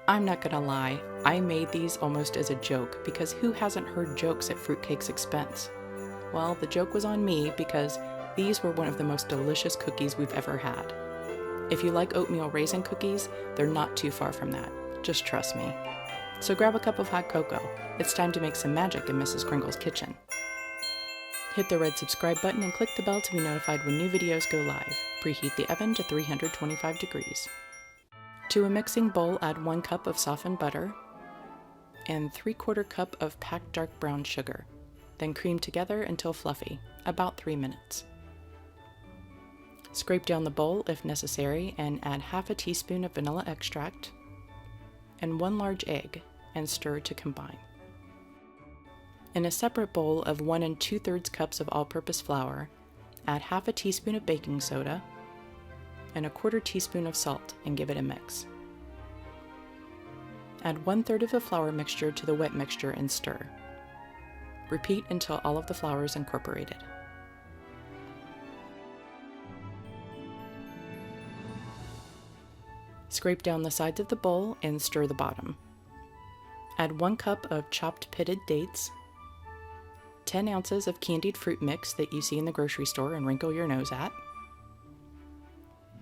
I'm not gonna lie, I made these almost as a joke because who hasn't heard jokes at fruitcake's expense? Well, the joke was on me because these were one of the most delicious cookies we've ever had. If you like oatmeal raisin cookies, they're not too far from that. Just trust me. So grab a cup of hot cocoa. It's time to make some magic in Mrs. Kringle's kitchen. Hit the red subscribe button and click the bell to be notified when new videos go live. Preheat the oven to 325 degrees. To a mixing bowl, add 1 cup of softened butter and 3/4 cup of packed dark brown sugar. Then cream together until fluffy, about 3 minutes. Scrape down the bowl if necessary and add half a teaspoon of vanilla extract and 1 large egg and stir to combine. In a separate bowl of 1 2/3 cups of all-purpose flour, add half a teaspoon of baking soda and 1/4 teaspoon of salt and give it a mix. Add 1/3 of the flour mixture to the wet mixture and stir. Repeat until all of the flour is incorporated. Scrape down the sides of the bowl and stir the bottom. Add 1 cup of chopped pitted dates, 10 ounces of candied fruit mix that you see in the grocery store and wrinkle your nose at,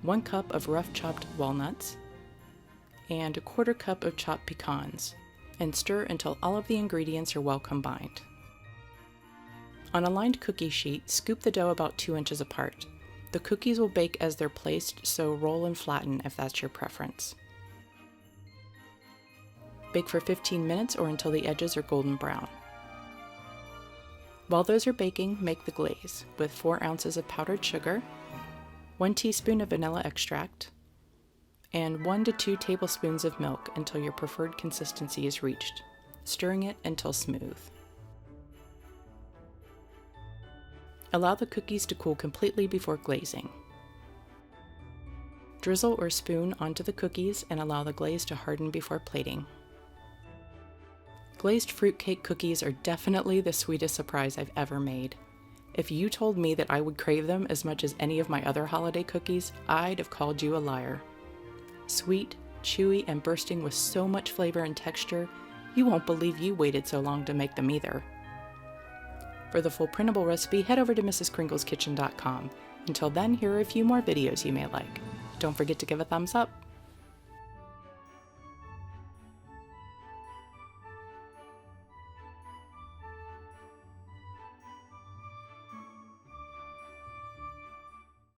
1 cup of rough chopped walnuts, and 1/4 cup of chopped pecans, and stir until all of the ingredients are well combined. On a lined cookie sheet, scoop the dough about 2 inches apart. The cookies will bake as they're placed, so roll and flatten if that's your preference. Bake for 15 minutes or until the edges are golden brown. While those are baking, make the glaze with 4 ounces of powdered sugar, 1 teaspoon of vanilla extract, and 1 to 2 tablespoons of milk until your preferred consistency is reached, stirring it until smooth. Allow the cookies to cool completely before glazing. Drizzle or spoon onto the cookies and allow the glaze to harden before plating. Glazed fruitcake cookies are definitely the sweetest surprise I've ever made. If you told me that I would crave them as much as any of my other holiday cookies, I'd have called you a liar. Sweet, chewy, and bursting with so much flavor and texture, you won't believe you waited so long to make them either. For the full printable recipe, head over to mrskringleskitchen.com. Until then, here are a few more videos you may like. Don't forget to give a thumbs up.